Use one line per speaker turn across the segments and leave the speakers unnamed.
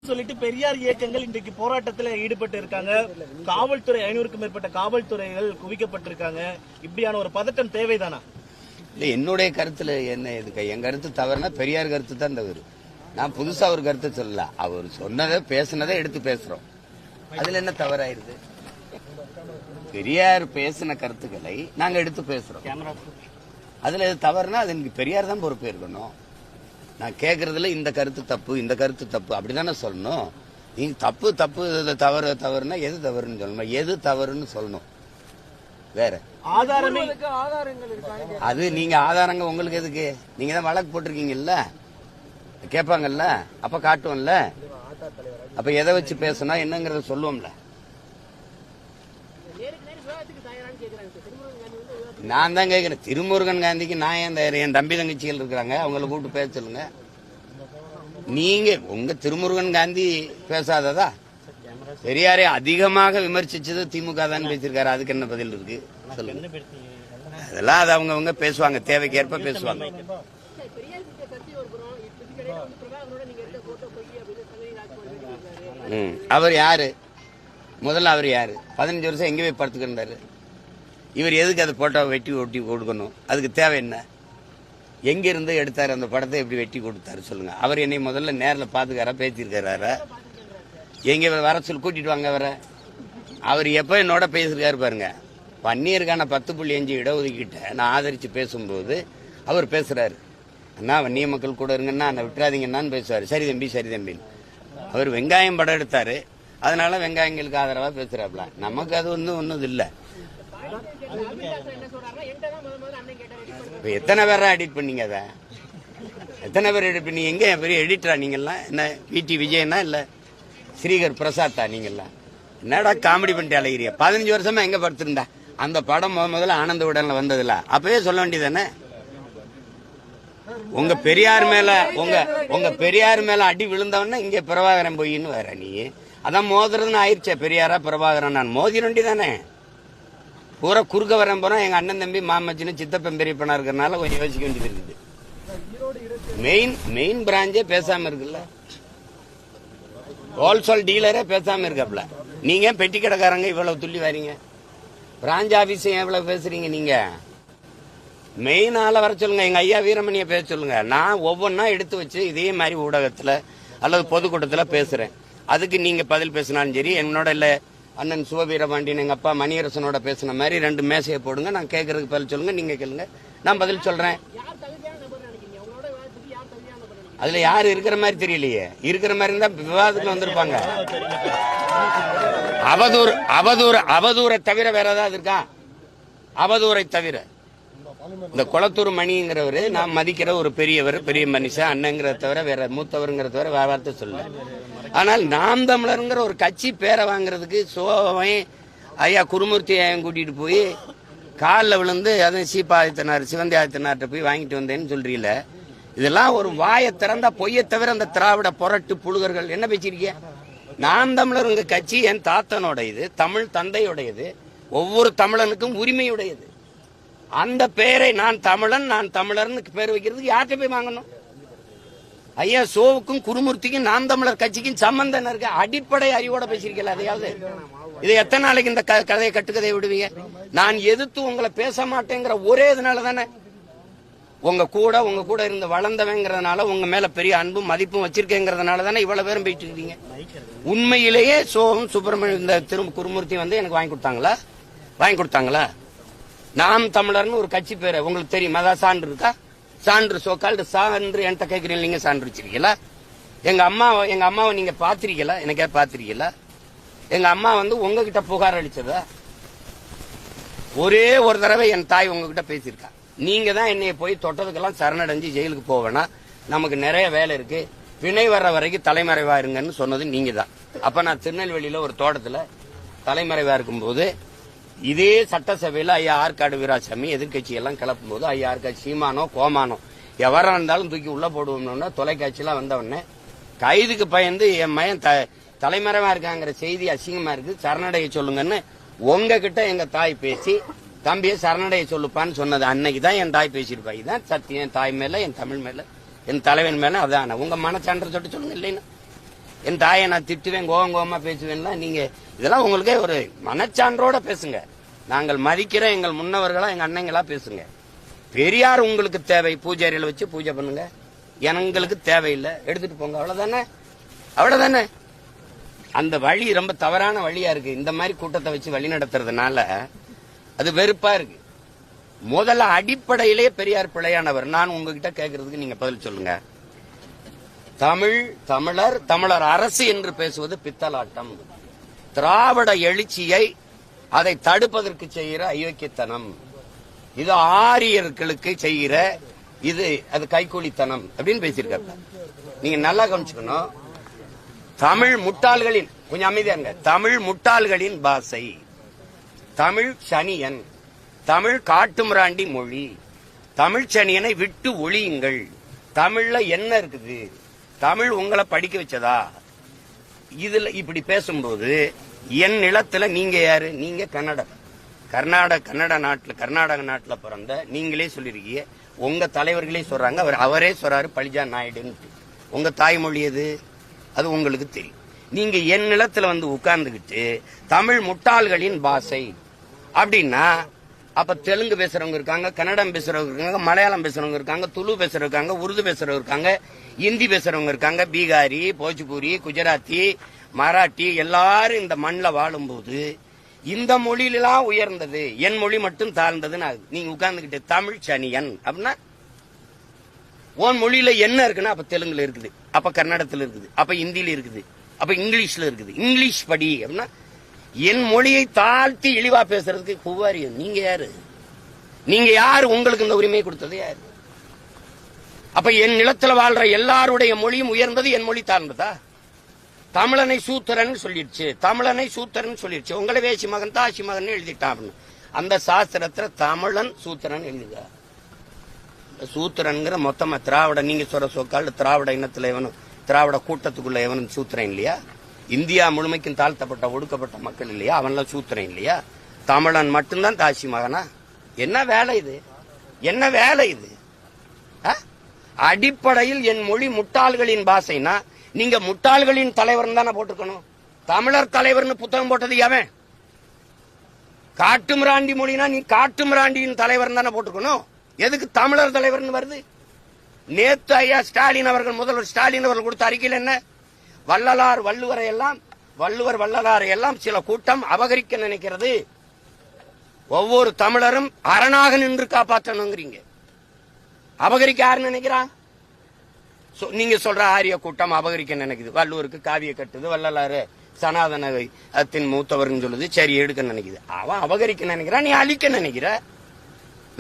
சொல்லிட்டு பெரியார் இயக்கங்கள் இன்றைக்கு போராட்டத்தில் ஈடுபட்டு இருக்காங்க. காவல்துறை 500க்கும் மேற்பட்ட காவல்துறைகள் குவிக்கப்பட்டிருக்காங்க. இப்படியான ஒரு பதட்டம் தேவைதானா?
இல்ல, என்னுடைய கருத்துல என்ன எதுக்கு? என் கருத்து தவறுனா பெரியார் கருத்து தான் தவறு. நான் புதுசா ஒரு கருத்து சொல்லல. அவர் சொன்னதை பேசினதை எடுத்து பேசுறோம். அதுல என்ன தவறாயிருது? பெரியார் பேசின கருத்துக்களை நாங்க எடுத்து பேசுறோம். அதுல எது தவறுனா அது எனக்கு பெரியார் தான் பொறுப்பு இருக்கணும். நான் கேட்கறதுல இந்த கருத்து தப்பு, இந்த கருத்து தப்பு அப்படிதானே சொல்லணும். நீங்க தப்பு தப்பு தவறு தவறுனா எது தவறுன்னு சொல்லணும், எது தவறுன்னு சொல்லணும். வேற அது நீங்க ஆதாரங்க உங்களுக்கு எதுக்கு? நீங்க தான் வழக்கு போட்டிருக்கீங்கல்ல, கேட்பாங்கல்ல, அப்ப காட்டுவோம்ல. அப்ப எதை வச்சு பேசணும் என்னங்கறத சொல்லுவோம்ல. நான் தான் கேட்கிறேன், திருமுருகன் காந்திக்கு நான் என் தம்பி தங்கச்சிகள் இருக்கிறாங்க, அவங்கள கூப்பிட்டு பேச சொல்லுங்க. நீங்க உங்க திருமுருகன் காந்தி பேசாததா? பெரியாரை அதிகமாக விமர்சிச்சது திமுக தான் பேசியிருக்காரு. அதுக்கு என்ன பதில் இருக்கு சொல்லுங்க. அதெல்லாம் அது அவங்க பேசுவாங்க, தேவைக்கேற்ப பேசுவாங்க. அவர் யாரு? முதல்ல அவர் யாரு? 15 வருஷம் எங்க போய் படுத்துக்கிட்டாரு? இவர் எதுக்கு அதை போட்டோ வெட்டி ஒட்டி கொடுக்கணும்? அதுக்கு தேவை என்ன? எங்க இருந்து எடுத்தாரு அந்த படத்தை? எப்படி வெட்டி கொடுத்தாரு சொல்லுங்க. அவர் என்னை முதல்ல நேரில் பாத்துக்காரா, பேசியிருக்காரா? எங்க வர சொல்லி கூட்டிட்டு வாங்க. அவர் எப்ப என்னோட பேசிருக்காரு பாருங்க. வன்னியருக்கான 10.5 இடஒதுக்கீட்டை நான் ஆதரிச்சு பேசும்போது அவர் பேசுறாரு, அண்ணா வன்னிய மக்கள் கூட இருங்கன்னா நான் விட்டுறாதீங்கன்னு பேசுவாரு. சரி தம்பி சரி தம்பி. அவர் வெங்காயம் படம் எடுத்தாரு, அதனால வெங்காயங்களுக்கு ஆதரவா பேசுறாப்ல. நமக்கு அது ஒன்னும் இல்ல. எத்தனை பேரா எடிட் பண்ணீங்க? அதை எத்தனை பேர் எடிட் பண்ணி? எங்க பெரிய எடிட்டரா நீங்கெல்லாம்? என்ன VT விஜயனா இல்ல ஸ்ரீகர் பிரசாத்தா நீங்கெல்லாம்? என்னடா காமெடி பண்ணிட்டு அழகிறிய? 15 வருஷமா எங்க படுத்திருந்தா? அந்த படம் முதல்ல ஆனந்த உடன்ல வந்ததுல அப்பவே சொல்ல வேண்டியதானே. உங்க பெரியார் மேல அடி விழுந்தவன இங்க பிரபாகரன் போயின்னு வேற. நீ அதான் மோதுறதுன்னு ஆயிடுச்சே. பெரியாரா பிரபாகரன்? நான் மோதி நொண்டி தானே பூரா குறுக்க வரேன் போறோம். எங்க அண்ணன் தம்பி மாமச்சின்னு சித்தப்பன் பெரியப்பனா இருக்கிறனால கொஞ்சம் யோசிக்க வேண்டியது இருக்குது. மெயின் பிராஞ்சே பேசாம இருக்குல்ல, ஹோல்சேல் டீலரே பேசாம இருக்காப்ல. நீங்க பெட்டி கடைக்காரங்க இவ்வளவு துள்ளி வரீங்க, பிராஞ்ச் ஆபீஸ் எவ்வளவு பேசுறீங்க? நீங்க மெயின் ஆள வர சொல்லுங்க. எங்க ஐயா வீரமணிய பேச சொல்லுங்க. நான் ஒவ்வொன்னா எடுத்து வச்சு இதே மாதிரி ஊடகத்துல அல்லது பொதுக்கூட்டத்துல பேசுறேன். அதுக்கு நீங்க பதில் பேசினாலும் சரி, என்னோட இல்ல அண்ணன் சிவவீரபாண்டியன் எங்க அப்பா மணியரசனோட பேசின மாதிரி 2 மேசையை போடுங்க. நான் கேட்கறதுக்கு பதில் சொல்லுங்க, நீங்க கேளுங்க, நான் பதில் சொல்றேன். அதுல யாரு இருக்கிற மாதிரி தெரியலையே. இருக்கிற மாதிரி இருந்தா விவாதத்துக்கு வந்திருப்பாங்க. அவதூறை தவிர வேற ஏதாவது இருக்கா? அவதூறை தவிர இந்த குளத்தூர் மணிங்கிறவரு நான் மதிக்கிற ஒரு பெரியவர், பெரிய மனுஷன், அண்ணங்கிறத தவிர வேற மூத்தவருங்கிறத தவிர வேற வார்த்தை சொல்ல. ஆனால் நாம் தமிழருங்கிற ஒரு கட்சி பேரை வாங்குறதுக்கு சோவை ஐயா குருமூர்த்தி கூட்டிட்டு போய் காலில் விழுந்து அதுவும் சீப்பாதித்தனார் சிவந்தி ஆதித்தனார்ட்ட போய் வாங்கிட்டு வந்தேன்னு சொல்றீல. இதெல்லாம் ஒரு வாயை திறந்தா பொய்யை தவிர அந்த திராவிட புரட்டு புழுகர்கள் என்ன பேசிருக்கீங்க? நாம் தமிழருங்க கட்சி என் தாத்தனோட இது, தமிழ் தந்தையுடையது, ஒவ்வொரு தமிழனுக்கும் உரிமையுடையது. அந்த பெயரை நான் தமிழன் நான் தமிழர்னு பேர் வைக்கிறதுக்கு யார்கிட்ட போய் வாங்கணும்? ஐயா சோவுக்கும் குருமூர்த்திக்கும் நாம் தமிழர் கட்சிக்கும் சம்பந்தம் இருக்கு. அடிப்படை அறிவோட பேசிருக்கல. அதையாவது இதை எத்தனை நாளைக்கு இந்த கதையை கட்டுக்கதையை விடுவீங்க? நான் எதிர்த்து உங்களை பேச மாட்டேங்கிற ஒரே இதனால தானே, உங்க கூட இருந்து வளர்ந்தவங்கிறதுனால, உங்க மேல பெரிய அன்பும் மதிப்பும் வச்சிருக்கேங்கிறதுனால தானே இவ்வளவு பேரும் போயிட்டு இருக்கீங்க. உண்மையிலேயே சோகம் சுப்பிரமணியம் இந்த குருமூர்த்தி வந்து எனக்கு வாங்கி கொடுத்தாங்களா? நாம் தமிழர்னு ஒரு கட்சி பேரு உங்களுக்கு தெரியும். அதான் சான்று இருக்கா? சான்று சோக்கால்டு சான்று என்கிட்ட கேட்கிறீங்க. நீங்க சான்று வச்சிருக்கீங்களா? எங்க அம்மாவை நீங்க பாத்திருக்கீங்களா? எனக்கே பாத்திருக்கீங்களா? எங்க அம்மா வந்து உங்ககிட்ட புகார் அளிச்சதா? ஒரே ஒரு தடவை என் தாய் உங்ககிட்ட பேசியிருக்கா. நீங்க தான் என்னைய போய் தொட்டதுக்கெல்லாம் சரணடைஞ்சு ஜெயிலுக்கு போவேனா, நமக்கு நிறைய வேலை இருக்கு, வினை வர்ற வரைக்கும் தலைமறைவா இருங்கன்னு சொன்னது நீங்க தான். அப்ப நான் திருநெல்வேலியில ஒரு தோட்டத்துல தலைமறைவா இருக்கும்போது இதே சட்டசபையில ஐயா ஆற்காடு வீராசாமி எதிர்கட்சி எல்லாம் கிளப்பும் போது ஐயா ஆற்காடு சீமானோ கோமானோ எவரா இருந்தாலும் தூக்கி உள்ள போடுவோம்னா தொலைக்காட்சியெல்லாம் வந்தவொடனே கைதுக்கு பயந்து என் மயன் தலைமறைவா இருக்காங்கிற செய்தி அசிங்கமா இருக்கு, சரணடைய சொல்லுங்கன்னு உங்ககிட்ட எங்க தாய் பேசி தம்பியை சரணடைய சொல்லுப்பான்னு சொன்னது அன்னைக்கு தான் என் தாய் பேசியிருப்பா. இதுதான் சத்தியம். என் தாய் மேல, என் தமிழ் மேல, என் தலைவன் மேல. அதான் உங்க மனச்சான்ற சொல்லிட்டு சொல்லுங்க. இல்லைன்னா என் தாயை நான் திட்டுவேன், கோவமா பேசுவேன்ல. நீங்க இதெல்லாம் உங்களுக்கே ஒரு மனச்சான்றோட பேசுங்க. நாங்கள் மதிக்கிற எங்கள் முன்னவர்களா, எங்க அண்ணங்களா பேசுங்க. பெரியார் உங்களுக்கு தேவை, பூஜை அறையில வச்சு பூஜை பண்ணுங்க. எங்களுக்கு தேவையில்லை, எடுத்துட்டு போங்க. அவ்வளவுதானே, அவ்வளவுதானே. அந்த வழி ரொம்ப தவறான வழியா இருக்கு. இந்த மாதிரி கூட்டத்தை வச்சு வழி நடத்துறதுனால அது வெறுப்பா இருக்கு. முதல்ல அடிப்படையிலேயே பெரியார் பிழையானவர். நான் உங்ககிட்ட கேட்கறதுக்கு நீங்க பதில் சொல்லுங்க. தமிழர் அரசு என்று பேசுவது பித்தலாட்டம். திராவிட எழுச்சியை அதை தடுப்பதற்கு செய்கிற அயோக்கியத்தனம். இது ஆரியர்களுக்கு செய்கிற அது கைக்கூலித்தனம் அப்படின்னு பேசியிருக்காங்க. நீங்க நல்லா கவனிச்சுக்கணும். தமிழ் முட்டாள்களின், கொஞ்சம் அமைதியா இருங்க, தமிழ் முட்டாள்களின் பாஷை, தமிழ் சனியன், தமிழ் காட்டுமிராண்டி மொழி, தமிழ் சனியனை விட்டு ஒழியுங்கள். தமிழ்ல என்ன இருக்குது? தமிழ் உங்களை படிக்க வச்சதா? இதுல இப்படி பேசும்போது என் நிலத்துல நீங்க யாரு? நீங்க கர்நாடக நாட்டுல பிறந்த நீங்களே சொல்லிருக்கீங்க. உங்க தலைவர்களே சொல்றாங்க, அவரே சொல்றாரு பழிஜா நாயுடுன்னு. உங்க தாய்மொழி எது? அது உங்களுக்கு தெரியும். நீங்க என் நிலத்துல வந்து உட்கார்ந்துகிட்டு தமிழ் முட்டாள்களின் பாஷை அப்படின்னா, அப்ப தெலுங்கு பேசுறவங்க இருக்காங்க, கன்னடம் பேசுறவங்க இருக்காங்க, மலையாளம் பேசுறவங்க இருக்காங்க, துளு பேசுறவங்க இருக்காங்க, உருது பேசுறவங்க இருக்காங்க, ஹிந்தி பேசுறவங்க இருக்காங்க, பீகாரி, போஜ்பூரி, குஜராத்தி, மராட்டி எல்லாரும் இந்த மண்ணில் வாழும்போது இந்த மொழியிலாம் உயர்ந்தது, என் மொழி மட்டும் தாழ்ந்ததுன்னு நீங்க உட்கார்ந்துகிட்டு தமிழ் சனியன் அப்படின்னா, உன் மொழியில என்ன இருக்குன்னா, அப்ப தெலுங்குல இருக்குது, அப்ப கன்னடத்துல இருக்குது, அப்ப ஹிந்தியில இருக்குது, அப்ப இங்கிலீஷ்ல இருக்குது. இங்கிலீஷ் படி அப்படின்னா, என் மொழியை தாழ்த்தி இழிவா பேசுறதுக்கு புவாரியம். நீங்க யாரு? நீங்க யாரு? உங்களுக்கு இந்த உரிமை கொடுத்தது யாரு? அப்ப என் நிலத்துல வாழ்ற எல்லாருடைய மொழியும் உயர்ந்தது, என் மொழி தாழ்ந்ததா? தமிழனை சூத்திரன் சொல்லிடுச்சு, தமிழனை சூத்திரன் சொல்லிடுச்சு. உங்களை வேசி மகன் தாசி மகன் எழுதிட்டான். அந்த சாஸ்திரத்துல தமிழன் சூத்திரன் எழுதுக. சூத்திரன்கிற மொத்தமா திராவிட, நீங்க சொல்ற சொக்கால் திராவிட இனத்துல எவனும், திராவிட கூட்டத்துக்குள்ள எவனும் சூத்திரன் இல்லையா? இந்தியா முழுமைக்கும் தாழ்த்தப்பட்ட ஒடுக்கப்பட்ட மக்கள் இல்லையா? அவன்லாம் சூத்திரன் இல்லையா? தமிழன் மட்டும்தான் தாசி மகனா? என்ன வேலை இது? என்ன வேலை இது? அடிப்படையில் என் மொழி முட்டாள்களின் பாஷைனா, நீங்க முட்டாள்களின் தலைவர் தானே போட்டுக்கணும். தமிழர் தலைவர்னு புத்தகம் போட்டது எவன்? காட்டுமிராண்டி மொழினா நீ காட்டுமிராண்டியின் தலைவர் தானே போட்டுக்கணும். எதுக்கு தமிழர் தலைவர்னு வருது? நேத்து ஐயா ஸ்டாலின் அவர்கள், முதல்வர் ஸ்டாலின் அவர்கள் கொடுத்த அறிக்கையில் என்ன? வள்ளலார் வள்ளுவரை எல்லாம், வள்ளுவர் வள்ளலாரை எல்லாம் சில கூட்டம் அபகரிக்க நினைக்கிறது. ஒவ்வொரு தமிழரும் அரணாக நின்று காப்பாற்றணுங்கிறீங்க. அபகரிக்க யாரு நினைக்கிறா? நீங்க சொல்ற ஆரிய கூட்டம் அபகரிக்க நினைக்குது. வள்ளுவருக்கு காவிய கட்டுது, வள்ளலாறு சனாதனத்தின் மூத்தவர்னு சொல்லுது, சரி எடுக்க நினைக்குது. அவன் அபகரிக்க நினைக்கிறான், நீ அழிக்க நினைக்கிற.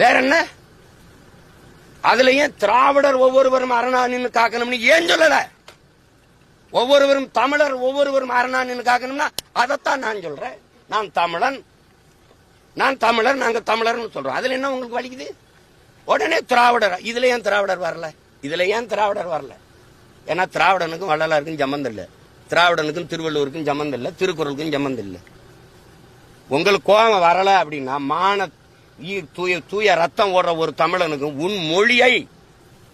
வேற என்ன? அதுலயும் திராவிடர் ஒவ்வொருவரும் அரணா நின்று காக்கணும்னு ஏன் சொல்லல? ஒவ்வொருவரும் தமிழர் ஒவ்வொருவரும் அரணா நின்று காக்கணும்னா அதைத்தான் நான் சொல்றேன். நான் தமிழன், நான் தமிழர், நாங்க தமிழர்னு சொல்றோம். அதுல என்ன உங்களுக்கு வலிக்குது? உடனே திராவிடர். இதுல ஏன் திராவிடர் வரல? இதுல ஏன் திராவிடர் வரல? ஏன்னா திராவிடனுக்கும் வள்ளலாருக்கும் சம்பந்தம் இல்ல, திராவிடனுக்கும் திருவள்ளுவருக்கும் சம்பந்தம் இல்ல, திருக்குறளுக்கும் சம்பந்தம் இல்ல. உங்களுக்கு கோபம் வரல அப்படின்னா, தூய ரத்தம் ஓடுற ஒரு தமிழனுக்கும் உன் மொழியை,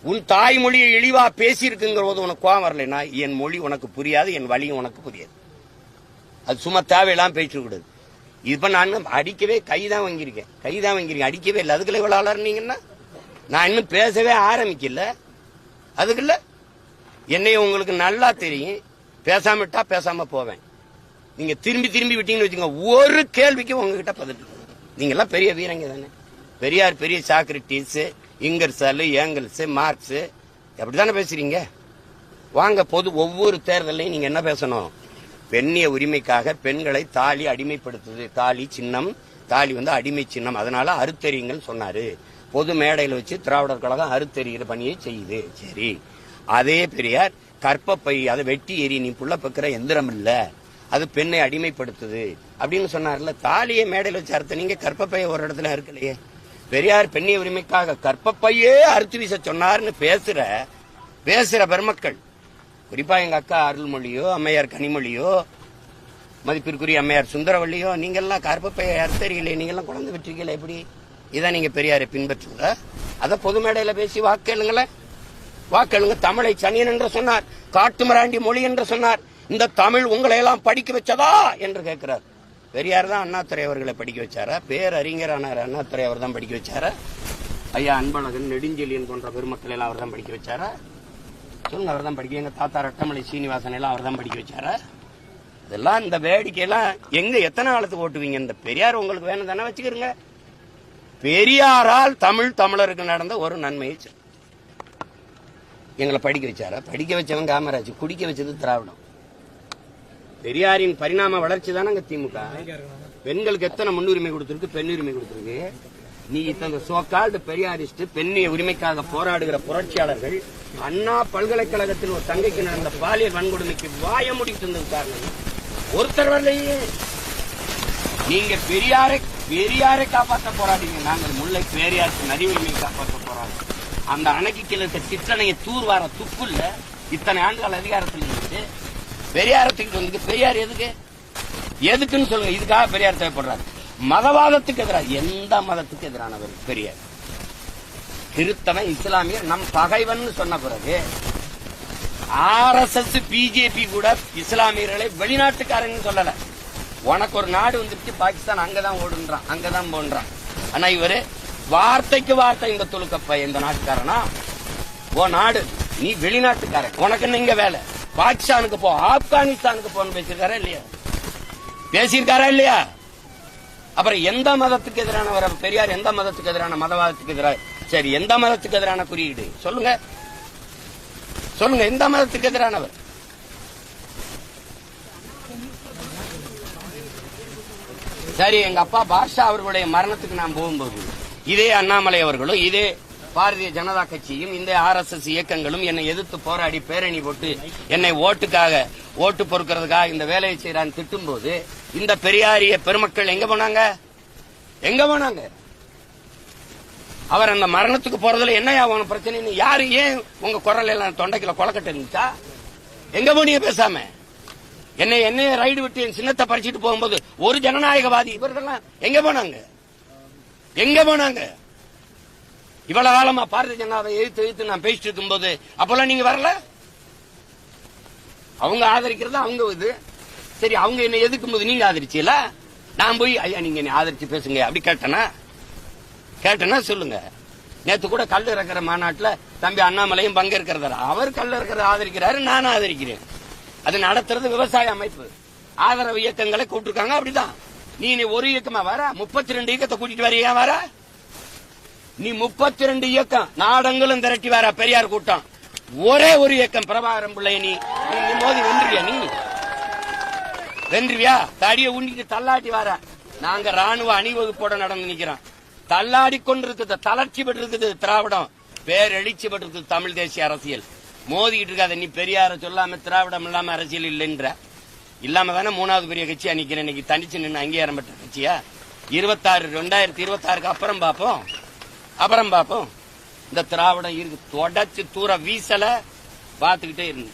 உன் தாய்மொழியை இழிவா பேசியிருக்குங்கிற போது உனக்கு கோபம் வரலைன்னா, என் மொழி உனக்கு புரியாது, என் வழியும் உனக்கு புரியாது. அது சும்மா தேவையெல்லாம் பேசிக்க கூடாது. இப்ப நான் அடிக்கவே கைதான் வாங்கியிருக்கேன், அடிக்கவே இல்லை. அதுக்குள்ள இவ்வளவு அலர்னீங்கன்னா, நான் இன்னும் பேசவே ஆரம்பிக்கல. அதுக்குள்ள என்னைய உங்களுக்கு நல்லா தெரியும். பேசாமட்டா பேசாம போவேன். நீங்க திரும்பி திரும்பி விட்டீங்கன்னு வச்சுக்கோங்க, ஒரு கேள்விக்கு உங்ககிட்ட பதில். நீங்க எல்லாம் பெரிய வீரங்க தானே. பெரியார் பெரிய சாக்ரட்டிஸ், இங்கர்சால், ஏங்கல்ஸ், மார்க்ஸ் அப்படித்தானே பேசுறீங்க. வாங்க, ஒவ்வொரு தேர்தலையும் நீங்க என்ன பேசணும்? பெண்ணிய உரிமைக்காக பெண்களை தாலி அடிமைப்படுத்துது. தாலி சின்னம், தாலி அடிமை சின்னம், அதனால அறுத்தறியுங்கள் சொன்னாரு. பொது மேடையில் வச்சு திராவிடர் கழகம் அறுத்தறிகிற பணியை செய்யுது. சரி, அதே பெரியார் கற்பப்பை அதை வெட்டி எறி, நீ புள்ள பக்கிற எந்திரம் இல்ல, அது பெண்ணை அடிமைப்படுத்துது அப்படின்னு சொன்னார்ல. தாலியை மேடையில் வச்சு அறுத்த நீங்க கற்பப்பையை ஒரு இடத்துல இருக்கலையே. பெரியார் பெண்ணிய உரிமைக்காக கற்பப்பையே அறுத்து வீச சொன்னார்னு பேசுற பெருமக்கள், குறிப்பா எங்க அக்கா அருள்மொழியோ, அம்மையார் கனிமொழியோ, மதிப்பிற்குரிய அம்மையார் சுந்தரவள்ளியோ, நீங்க எல்லாம் கற்பப்பையை அறுத்தறிகளே, நீங்க எல்லாம் குழந்தை பெற்றீங்களே. எப்படி இதான் நீங்க பெரியாரை பின்பற்றுங்க. அத பொது மேடையில பேசி வாக்கெழுங்களேன், வாக்கெழுங்க. தமிழை சனியன் என்று சொன்னார், காட்டுமிராண்டி மொழி என்று சொன்னார். இந்த தமிழ் உங்களை எல்லாம் படிக்க வச்சதா என்று கேட்கிறார். பெரியார் தான் அண்ணாதுரை அவர்களை படிக்க வச்சாரா? பேரறிஞரானார் அண்ணாதுரை அவர் தான் படிக்க வச்சாரா? ஐயா அன்பழகன், நெடுஞ்செழியன் போன்ற பெருமக்கள் எல்லாம் அவர் தான் படிக்க வச்சாரா? சொல்லுங்க, அவர் தான் படிக்க. எங்க தாத்தா ரட்டமலை சீனிவாசன் எல்லாம் அவர் தான் படிக்க வச்சாரா? இதெல்லாம் இந்த வேடிக்கையெல்லாம் எங்க எத்தனை காலத்துக்கு ஓட்டுவீங்க? இந்த பெரியார் உங்களுக்கு வேணும் தானே, வச்சுக்கிறீங்க. பெரியாரால் தமிழருக்கு நடந்த ஒரு நன்மையை எங்களை படிக்க வச்சாரா? படிக்க வச்சவன் காமராஜ், குடிக்க வச்சது திராவிடம். பெரியாரின் பரிணாம வளர்ச்சி தானே திமுக. பெண்களுக்கு எத்தனை முன்னுரிமை கொடுத்திருக்கு, பெண்ணுரிமை கொடுத்திருக்கு. நீ இத்தனை சோகால்டு பெரியாரிஸ்ட், பெண்ணிய உரிமைக்காக போராடுகிற புரட்சியாளர்கள் அண்ணா பல்கலைக்கழகத்தில் ஒரு தங்கைக்கு நடந்த பாலியல் வன்கொடுமைக்கு வாய முடித்து இருந்தது காரணம் ஒருத்தர் வரலையே. நீங்க பெரியாரை காப்பாற்ற போராடுங்க, நாங்கள் முல்லை பெரியார் நதி உரிமையை காப்பாற்ற போராடுறோம். அந்த அணைக்கு கீழே இருக்க சிற்றணையை தூர்வார துப்புல்ல இத்தனை ஆண்டுகள் அதிகாரத்தில் இருந்து பெரியாரத்துக்கு வந்து பெரியார் எதுக்குன்னு சொல்லுங்க. இதுக்காக பெரியார் தேவைப்படுறாரு. மதவாதத்துக்கு எதிராக, எந்த மதத்துக்கு எதிரானவர் பெரியார்? கிறிஸ்தவன், இஸ்லாமியர் நம் பகைவன் சொன்ன பிறகு RSS பிஜேபி கூட இஸ்லாமியர்களை வெளிநாட்டுக்காரங்க சொல்லல. உனக்கு ஒரு நாடு வந்துருச்சு பாகிஸ்தான், அங்கதான் ஓடுன்றான், அங்கதான் போன்றான். ஆனா இவரு வார்த்தைக்கு வார்த்தை இந்த துளுக்கப்ப இந்த நாட்டுக்காரனா? ஓ நாடு, நீ வெளிநாட்டுக்காரன், உனக்கு நீங்க வேலை, பாகிஸ்தானுக்கு போ, ஆப்கானிஸ்தானுக்கு போன்னு பேசியிருக்காரா இல்லையா? பேசியிருக்காரா இல்லையா? அப்புறம் எந்த மதத்துக்கு எதிரானவர் பெரியார்? எந்த மதத்துக்கு எதிரான? மதவாதத்துக்கு எதிராக. சரி, எந்த மதத்துக்கு எதிரான குறியீடு சொல்லுங்க, சொல்லுங்க. எந்த மதத்துக்கு எதிரானவர்? சரி, எங்க அப்பா பாஷா அவர்களுடைய மரணத்துக்கு நான் போகும்போது இதே அண்ணாமலை அவர்களும் இதே பாரதிய ஜனதா கட்சியும் இந்த RSS இயக்கங்களும் என்னை எதிர்த்து போராடி பேரணி போட்டு என்னை ஓட்டு பொறுக்கிறதுக்காக இந்த வேலையை செய்யறான்னு திட்டும் போது இந்த பெரியாரிய பெருமக்கள் எங்க போனாங்க? எங்க போனாங்க? அவர் அந்த மரணத்துக்கு போறதுல என்னையா உன பிரச்சனை? யாரு ஏன் உங்க குரல் எல்லாம் தொண்டைக்குள்ள கொலக்கட்டை இருந்துச்சா? எங்க போனீங்க பேசாம? என்னைய ரைடு விட்டு என் சின்னத்தை பறிச்சுட்டு போகும்போது ஒரு ஜனநாயகவாதி இவர்கள்லாம் எங்க போனாங்க? எங்க போனாங்க? இவ்வளவு காலமா பாரதிய ஜனதாவை எதிர்த்து நான் பேசிட்டு இருக்கும் போது அப்பெல்லாம் நீங்க வரல. அவங்க ஆதரிக்கிறது அவங்க இது. சரி, அவங்க என்ன எதிர்க்கும் போது நீங்க ஆதரிச்சீல? நான் போய் ஐயா நீங்க என்ன ஆதரிச்சு பேசுங்க அப்படி கேட்டனா சொல்லுங்க. நேத்து கூட கல் இறக்கிற மாநாட்டுல தம்பி அண்ணாமலையும் பங்கேற்கிறதா? அவர் கல் இறக்கிறத ஆதரிக்கிறாரு, நான் ஆதரிக்கிறேன். அது நடத்துறது விவசாய அமைப்பு, ஆதரவு இயக்கங்களை கூப்பிட்டுருக்காங்க. அப்படிதான் நீ ஒரு இயக்கமா வர? 32 இயக்கத்தை கூட்டிட்டு வர. ஏன் வர? நீ 32 இயக்கம் நாடங்களும் திரட்டி வர பெரியார் கூட்டம். ஒரே ஒரு இயக்கம் பிரபாகரன் பிள்ளை நீ மோதி வென்றுவியா? நீ வென்றுவியா? தடியை உண்டிட்டு தள்ளாட்டி வர. நாங்க ராணுவ அணிவகுப்போட நடந்து நிக்கிறோம். தள்ளாடி கொண்டிருக்குது, தளர்ச்சி பெற்றிருக்குது திராவிடம், பேரெழுச்சி பெற்றிருக்குது தமிழ் தேசிய அரசியல். மோதிக்கிட்டு இருக்காத. நீ பெரியார சொல்லாம திராவிடம் இல்லாம அரசியல் இல்லைன்ற இல்லாம தானே 3வது பெரிய கட்சியா நிக்கிறேன். இன்னைக்கு தனிச்சு நின்று அங்கீகாரம் பெற்ற கட்சியா? 2026க்கு அப்புறம் பாப்போம். இந்த திராவிடம் இருக்கு தொடச்சு தூர வீசல பாத்துக்கிட்டே இருந்து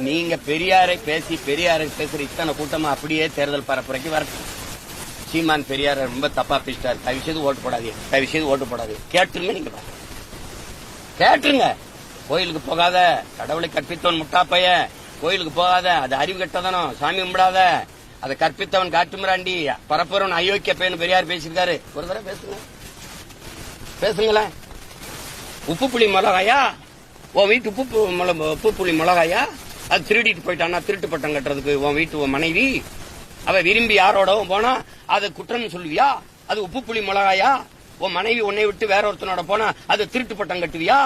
நீங்க பெரியாரை பேசுற இத்தனை கூட்டமா அப்படியே தேர்தல் பரப்புரைக்கு வரட்டும். சீமான் பெரியார ரொம்ப தப்பா பேசிட்டாரு, தயவு செய்து ஓட்டு போடாது, கேட்டுருங்க. நீங்க கேட்டுருங்க. கோயிலுக்கு போகாத, கடவுளை கற்பித்தவன் முட்டாப்பைய, கோயிலுக்கு போகாத, அது அறிவு கெட்டதனம், சாமி கும்பிடாத, அதை கற்பித்தவன் காட்டுமிராண்டி, பரப்புறவன் அயோக்கிய பையன் பெரியார் பேசியிருக்காரு. ஒரு தடவை பேசுங்களேன். உப்பு புளி மிளகாயா? உன் வீட்டு உப்பு புளி மிளகாயா? அது திருடிட்டு போயிட்டானா? திருட்டு பட்டம் கட்டுறதுக்கு உன் வீட்டு மனைவி அவ விரும்பி யாரோடவும் போனா அது குற்றம் சொல்லுவியா? அது உப்பு புளி மிளகாயா? உன் மனைவி உன்னை விட்டு வேற ஒருத்தனோட போனா அது திருட்டு பட்டம் கட்டுவியா?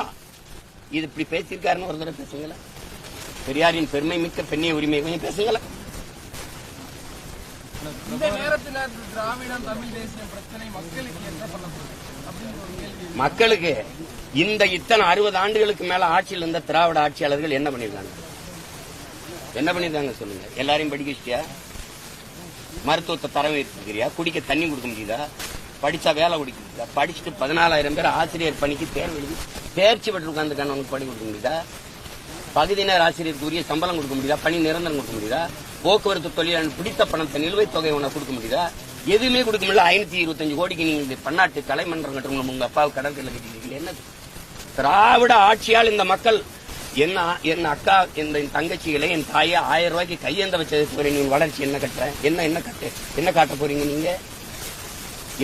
இது இப்படி பேசியிருக்காருன்னு ஒரு தடவை பேசுங்கள. பெரியாரின் பெருமை மிக்க பெண்ணிய உரிமை கொஞ்சம் பேசுங்கள.
இந்த நேரத்தில் திராவிடம் தமிழ் தேசிய பிரச்சனை மக்களுக்கு என்ன பண்ண போகுது?
மக்களுக்கு இந்த இத்தனை 60 ஆண்டுகளுக்கு மேல ஆட்சியில் இருந்த திராவிட ஆட்சியாளர்கள் என்ன பண்ணிருக்காங்க? சொல்லுங்க. எல்லாரையும் படிக்க வச்சியா? மருத்துவத்தை தரம் இருக்கிறியா? குடிக்க தண்ணி கொடுக்க முடியுதா? படிச்சா வேலை கொடுக்க முடியுதா? படிச்சுட்டு 14,000 பேர் ஆசிரியர் பணிக்கு தேர்வு எழுதி தேர்ச்சி பெற்று உட்காந்துருக்கான உனக்கு பணி கொடுக்க முடியுதா? பகுதி நேர ஆசிரியருக்கு உரிய சம்பளம் கொடுக்க முடியுதா? பணி நிரந்தரம் கொடுக்க முடியுதா? போக்குவரத்து தொழிலாளர் பிடித்த பணத்தை நிலுவைத் தொகை உனக்கு கொடுக்க முடியுதா? எதுவுமே கொடுக்க முடியல. 525 கோடிக்கு நீங்க பன்னாட்டு கலைமன்றம் கட்டுறவங்க உங்க அப்பாவுக்கு கடற்கரை கட்டிக்கிறீங்க. என்ன திராவிட ஆட்சியால் இந்த மக்கள் என் அக்கா என் தங்கச்சிகளை என் தாயை 1000 ரூபாய்க்கு கையேந்த வச்சது நீ வளர்ச்சி என்ன கட்டுற என்ன காட்ட போறீங்க நீங்க?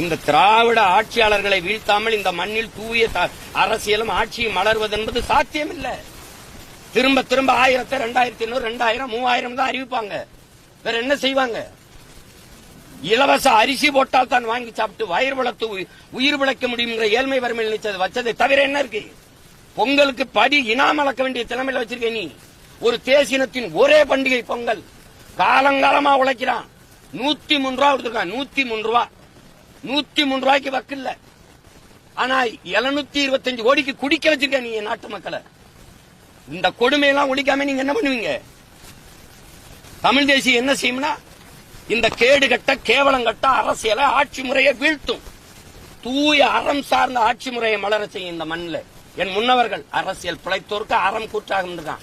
இந்த திராவிட ஆட்சியாளர்களை வீழ்த்தாமல் இந்த மண்ணில் தூய அரசியலும் ஆட்சியும் மலர்வது என்பது சாத்தியமில்லை. திரும்ப 1000, 2500, 2000, 3000 தான் அறிவிப்பாங்க. வேற என்ன செய்வாங்க? இலவச அரிசி போட்டால் தான் வாங்கி சாப்பிட்டு வயிறு வளர்த்து உயிர் பிழைக்க முடியும் ஏழ்மை வறுமையில் நினைச்சது வச்சதை தவிர என்ன இருக்கு? பொங்கலுக்கு படி இனாம் அளக்க வேண்டிய தலைமையில் வச்சிருக்க நீ. ஒரு தேசினத்தின் ஒரே பண்டிகை பொங்கல். காலங்காலமா உழைக்கிறான். 103 ரூபா கொடுத்திருக்கான். 103 ரூபா. 103 ரூபாய்க்கு வக்கில்ல. ஆனா 725 கோடிக்கு குடிக்க வச்சிருக்க நீ நாட்டு மக்களை. இந்த கொடுமையெல்லாம் ஒழிக்காம நீங்க என்ன பண்ணுவீங்க? தமிழ் தேசியம் என்ன செய்யும்னா இந்த கேடுகட்ட கேவலங்கட்ட அரசியலை ஆட்சி முறையை வீழ்த்தும். தூய அறம் சார்ந்த ஆட்சி முறையை மலர செய்யும் இந்த மண்ணில். என் முன்னவர்கள் அரசியல் பிழைத்தோருக்கு அறம் கூற்றாக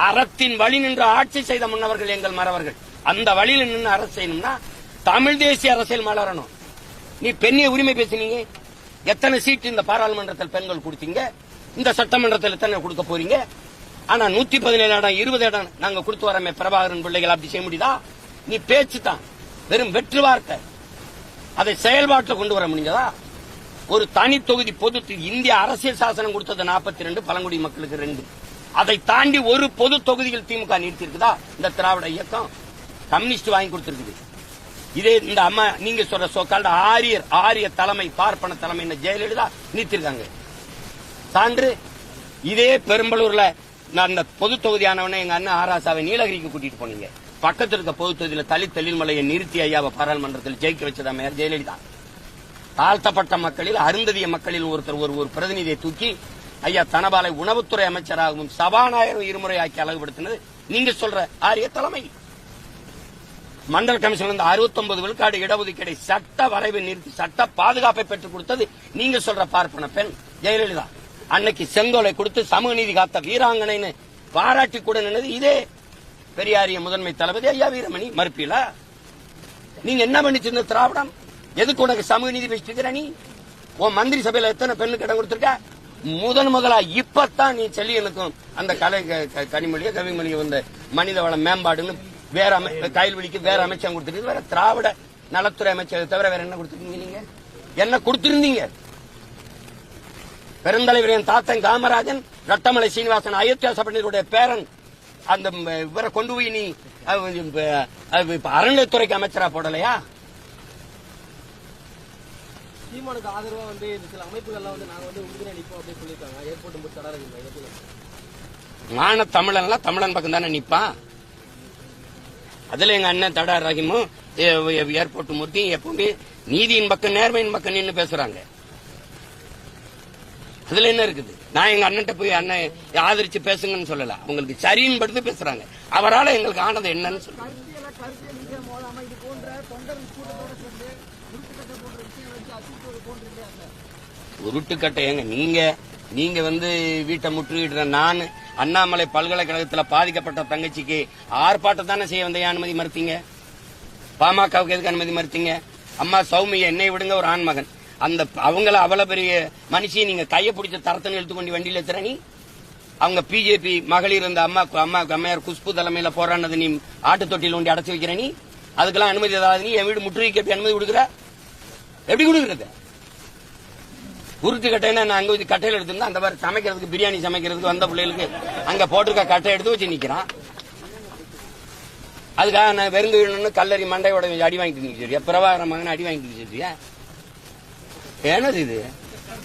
அறத்தின் வழி நின்று ஆட்சி செய்த முன்னவர்கள் எங்கள் மறவர்கள். அந்த வழியில் நின்று அரசு செய்யணும்னா தமிழ் தேசிய அரசியல் மலரணும். நீ பெண்ணிய உரிமை பேசினீங்க. எத்தனை சீட்டு இந்த பாராளுமன்றத்தில் பெண்கள் கொடுத்தீங்க? இந்த சட்டமன்றத்தில் எத்தனை கொடுக்க போறீங்க? ஆனா 117 இடம் 20 இடம் நாங்க கொடுத்து வரமே பிரபாகரன் பிள்ளைகள் அப்படி செய்ய முடியுதா? நீ பேச்சு தான், வெறும் வெற்று வார்த்தை. அதை செயல்பாட்டில் கொண்டு வர முடிஞ்சதா? ஒரு தனி தொகுதி பொது இந்திய அரசியல் சாசனம் கொடுத்தது 42, பழங்குடி மக்களுக்கு 2. அதை தாண்டி ஒரு பொது தொகுதியில் திமுக நிறுத்திருக்குதா? இந்த திராவிட இயக்கம் கம்யூனிஸ்ட் வாங்கி கொடுத்திருக்குது. இதே இந்த அம்மா நீங்க சொல்ற சோக்கால்ட ஆரிய தலைமை பார்ப்பன தலைமை ஜெயலலிதா நீத்திருக்காங்க. சான்று இதே பெரும்பலூர்ல அந்த பொது தொகுதியானவன எங்க அண்ணன் ஆராசாவை நீலகிரிக்கு கூட்டிட்டு போனீங்க. பக்கத்தில் இருக்க பொது தொகுதியில் தலித் தெளிமலையை நிறுத்தி ஐயாவை பாராளுமன்றத்தில் ஜெயிக்க வச்சதா மேயர் ஜெயலலிதா. தாழ்த்தப்பட்ட மக்களில் அருந்ததிய மக்களில் ஒருத்தர் ஒரு பிரதிநிதியை தூக்கி ஐயா தனபாலை உணவுத்துறை அமைச்சராகவும் சபாநாயகர் இருமுறை ஆக்கி அழகுபடுத்தினது நீங்க சொல்ற ஆரிய தலைமை. மண்டல கமிஷன் 69 விழுக்காடு இடஒதுக்கீடை சட்ட வரைவை நிறுத்தி சட்ட பாதுகாப்பை பெற்றுக் கொடுத்தது நீங்க சொல்ற பார்ப்பன பெண் ஜெயலலிதா. அன்னைக்கு செங்கோலை கொடுத்து சமூக நீதி காத்த வீராங்கனைன்னு பாராட்டி கூட நின்னது இதே பெரியாரிய முதன்மை தளபதி ஐயா வீரமணி. மறுப்பீல நீங்க என்ன பண்ணிச்சிருந்த திராவிடம்? எதுக்கு உனக்கு சமூக நீதி வச்சிருக்கிற? நீ உன் மந்திரி சபையில எத்தனை பெண்ணுக்கு இடம் கொடுத்திருக்க? முதலா இப்பத்தான் நீ செல்லியனுக்கும் அந்த கலை கனிமொழிய கவிமொழிய வந்த மனித வள மேம்பாடுன்னு வேற கைல்வெளிக்கு வேற அமைச்சகம் கொடுத்துருக்கு. வேற திராவிட நலத்துறை அமைச்சர் தவிர வேற என்ன கொடுத்துருக்கீங்க? நீங்க என்ன கொடுத்திருந்தீங்க? பெருந்தலைவர் என் தாத்தன் காமராஜன், ரட்டமலை சீனிவாசன், அயோத்தியா சபையினுடைய பேரன், அந்த இவரை கொண்டு போய் நீ அறநிலையத்துறைக்கு அமைச்சரா போடலையா?
சீமானுக்கு ஆதரவா சில அமைப்புகள்லாம் நாங்க உறுதுணை நிற்போம் அப்படின்னு சொல்லியிருக்காங்க. ஏர்போர்ட் தடாரங்க
மான தமிழன்லாம் தமிழன் பக்கம் தானே நிப்பான். அதுல எங்க அண்ணன் தடா ரஹீமும் ஏர்போர்ட் மூர்த்தி எப்பவுமே நீதியின் பக்கம் நேர்மையின் பக்கம் நின்று பேசுறாங்க. அதுல என்ன இருக்குது? நான் எங்க அண்ணன் போய் அண்ணன் ஆதரிச்சு பேசுங்கன்னு சொல்லல. அவங்களுக்கு சரின்னு படுத்து பேசுறாங்க. அவரால் எங்களுக்கு ஆனது என்னன்னு சொல்லுங்க. உருட்டுக்கட்டை ஏங்க நீங்க வீட்டை முற்றுகிடுற நான் அண்ணாமலை பல்கலைக்கழகத்தில் பாதிக்கப்பட்ட தங்கச்சிக்கு ஆர்ப்பாட்டம் தானே செய்ய வந்த அனுமதி மறுத்தீங்க? பாமகவுக்கு எதுக்கு அனுமதி மறுத்தீங்க? அம்மா சௌமியா என்னை விடுங்க, ஒரு ஆண்மகன், அந்த அவங்கள அவ்வளவு பெரிய மனுஷியை நீங்க கையை பிடிச்ச தரத்தனை எடுத்துக்கொண்டு வண்டியில திறனி அவங்க பிஜேபி மகளிர் அந்த அம்மையார் குஷ்பு தலைமையில போராடினது நீ ஆட்டு தொட்டியில் ஒண்டி அடைச்சு வைக்கிற நீ அதுக்கெல்லாம் அனுமதி ஏதாவது நீ என் வீடு முற்றுகைக்கு எப்படி அனுமதி கொடுக்குற? எப்படி கொடுக்குறது? உருட்டு கட்டைன்னா நான் அங்க கட்டையில எடுத்திருந்தா அந்த மாதிரி சமைக்கிறதுக்கு பிரியாணி சமைக்கிறதுக்கு வந்த பிள்ளைகளுக்கு அங்க போட்டிருக்க கட்டை எடுத்து வச்சு நிக்கிறான். அதுக்காக நான் வெறுங்கு கல்லறி மண்டையோட அடி வாங்கிட்டு நிற்கிறியா? பிரபாகர மகன் அடி வாங்கிட்டு நிற்கிறியா? என்னது இது?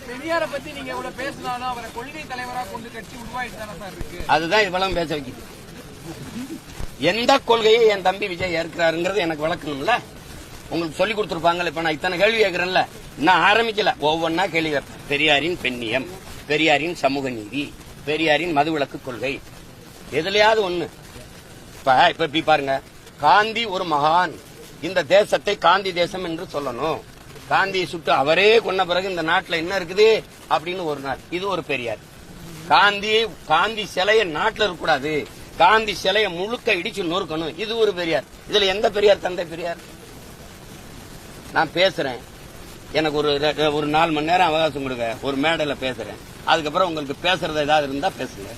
பெரியார பத்தி நீங்க இவ்வளவு பேசினாலும் அவரை கொள்கை தலைவரா கொண்டு கட்சி உருவாயிட்டு தானே சார் இருக்கு.
அதுதான் இவ்வளவு பேச வைக்குது. எந்த கொள்கையை என் தம்பி விஜய் ஏற்கிறாருங்கிறது எனக்கு விளக்கணும்ல. உங்களுக்கு சொல்லி கொடுத்துருப்பாங்கல்ல. இப்ப நான் இத்தனை கேள்வி கேட்கிறேன்ல, நான் ஆரம்பிக்கல, ஒவ்வொன்னா கேள்வி கேட்பேன். பெரியாரின் பெண்ணியம், பெரியாரின் சமூக நீதி, பெரியாரின் மதுவிலக்கு கொள்கை, எதுலயாவது ஒண்ணு. இப்ப பாருங்க, காந்தி ஒரு மகான், இந்த தேசத்தை காந்தி தேசம் என்று சொல்லணும். காந்தியை சுட்டு அவரே கொன்ன பிறகு இந்த நாட்டில் என்ன இருக்குது அப்படின்னு ஒரு நாள், இது ஒரு பெரியார். காந்தி சிலைய நாட்டில் இருக்கக்கூடாது, காந்தி சிலைய முழுக்க இடிச்சு நொறுக்கணும், இது ஒரு பெரியார். இதுல எந்த பெரியார் தந்தை பெரியார்? நான் பேசுறேன், எனக்கு ஒரு 4 மணி நேரம் அவகாசம் கொடுங்க, ஒரு மேடையில பேசுறேன். அதுக்கப்புறம் உங்களுக்கு பேசுறது ஏதாவது இருந்தா பேசுங்க.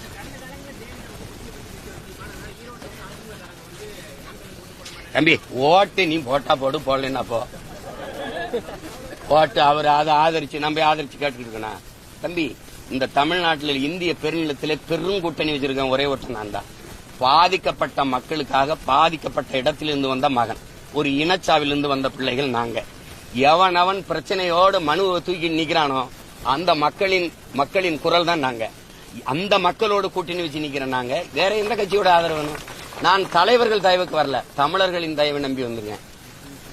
தம்பி ஓட்டு நீ போட்டா போடு, போடலன்னா போ. ஓட்டு அவர் அதை ஆதரிச்சு நம்ம ஆதரிச்சு கேட்டுக்கிட்டு இருக்கணும். தம்பி, இந்த தமிழ்நாட்டில் இந்திய பெருநிலத்திலே பெரும் கூட்டணி வச்சிருக்கேன் ஒரே ஒருத்தன் நான் தான். பாதிக்கப்பட்ட மக்களுக்காக பாதிக்கப்பட்ட இடத்திலிருந்து வந்த மகன், ஒரு இனச்சாவிலிருந்து வந்த பிள்ளைகள் நாங்க. எவன் பிரச்சனையோடு மனுவை தூக்கி நிக்கிறானோ அந்த மக்களின் குரல் தான் நாங்க. அந்த மக்களோடு கூட்டணி வச்சு நிக்கிறேன் நாங்க. வேற எந்த கட்சியோட ஆதரவு? நான் தலைவர்கள் தயவுக்கு வரல, தமிழர்களின் தயவை நம்பி வந்துருங்க.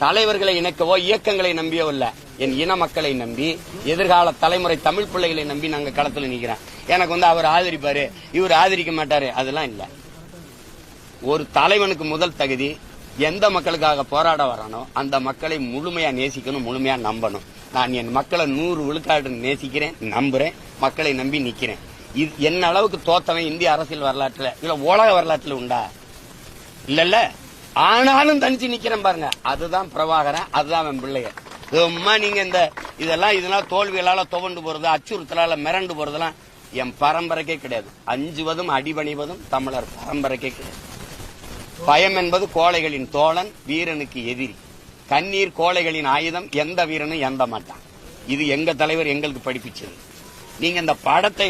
தலைவர்களை இணைக்கவோ இயக்கங்களை நம்பியோ இல்ல, என் இன மக்களை நம்பி, எதிர்கால தலைமுறை தமிழ் பிள்ளைகளை நம்பி நாங்க களத்துல நிக்கிறேன். எனக்கு அவர் ஆதரிப்பாரு, இவர் ஆதரிக்க மாட்டாரு, அதெல்லாம் இல்ல. ஒரு தலைவனுக்கு முதல் தகுதி எந்த மக்களுக்காக போராட வரானோ அந்த மக்களை முழுமையா நேசிக்கணும், முழுமையா நம்பணும். நான் என் மக்களை 100 விழுக்காடு நேசிக்கிறேன், நம்புறேன், மக்களை நம்பி நிக்கிறேன். இது என்ன அளவுக்கு தோத்தவன் இந்திய அரசியல் வரலாற்றுல இல்ல உலக வரலாற்றுல உண்டா? இல்ல. ஆனாலும் தனிச்சு நிக்கிறேன் பாருங்க, அதுதான் பிரபாகரன், அதுதான் என் பிள்ளைய. சும்மா நீங்க இதெல்லாம் தோல்விகளால துவண்டு போறது, அச்சுறுத்தலால மிரண்டு போறதெல்லாம் என் பரம்பரைக்கே கிடையாது. அஞ்சுவதும் அடிபணிவதும் தமிழர் பரம்பரைக்கே கிடையாது. பயம் என்பது கோழைகளின் தோழன், வீரனுக்கு எதிரி. கண்ணீர் கோழைகளின் ஆயுதம், எந்த வீரனும் எந்த மாட்டான். இது எங்க தலைவர் எங்களுக்கு படிப்பிச்சது. நீங்க இந்த படத்தை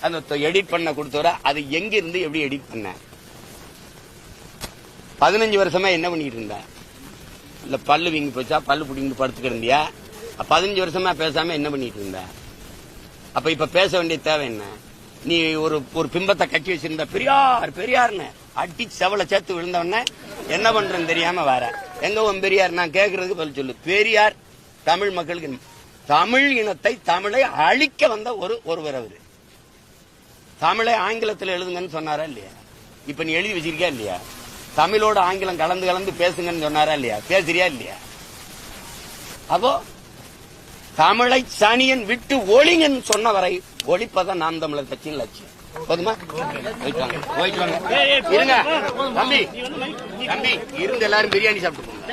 அந்த எடிட் பண்ண கொடுத்தவரை அது எங்க இருந்து எப்படி எடிட் பண்ண? 15 வருஷமா என்ன பண்ணிட்டு இருந்த? இல்ல பல்லு வீங்கி போச்சா, பல்லு பிடிங்கிட்டு படுத்துக்க இருந்தியா? 15 வருஷமா பேசாம என்ன பண்ணிட்டு இருந்த? அப்ப இப்ப பேச வேண்டிய தேவை என்ன? நீ ஒரு பிம்பத்தை கட்டி வச்சிருந்த, பெரியார்னு அடி செவலை சேர்த்து விழுந்தவன என்ன பண்றேன்னு தெரியாம வர. எங்க உன் பெரியார்? நான் கேட்கறதுக்கு பதில் சொல்லு. பெரியார் தமிழ் மக்களுக்கு, தமிழ் இனத்தை, தமிழை அழிக்க வந்த ஒருவர் அவரு. தமிழை ஆங்கிலத்தில் எழுதுங்கன்னு சொன்னாரா இல்லையா? இப்ப நீ எழுதி வச்சிருக்கியா இல்லையா? தமிழோட ஆங்கிலம் கலந்து பேசுங்கன்னு சொன்னாரா இல்லையா? பேசுறியா இல்லையா? அப்போ தமிழை சனியன் விட்டு ஒளிங்கன்னு சொன்ன வரை ஒளிப்பதான் நாம் தமிழர் கட்சியின் லட்சியம். போதுமா? போயிட்டு வாங்க. இருங்க தம்பி, இருங்க எல்லாரும் பிரியாணி சாப்பிட்டு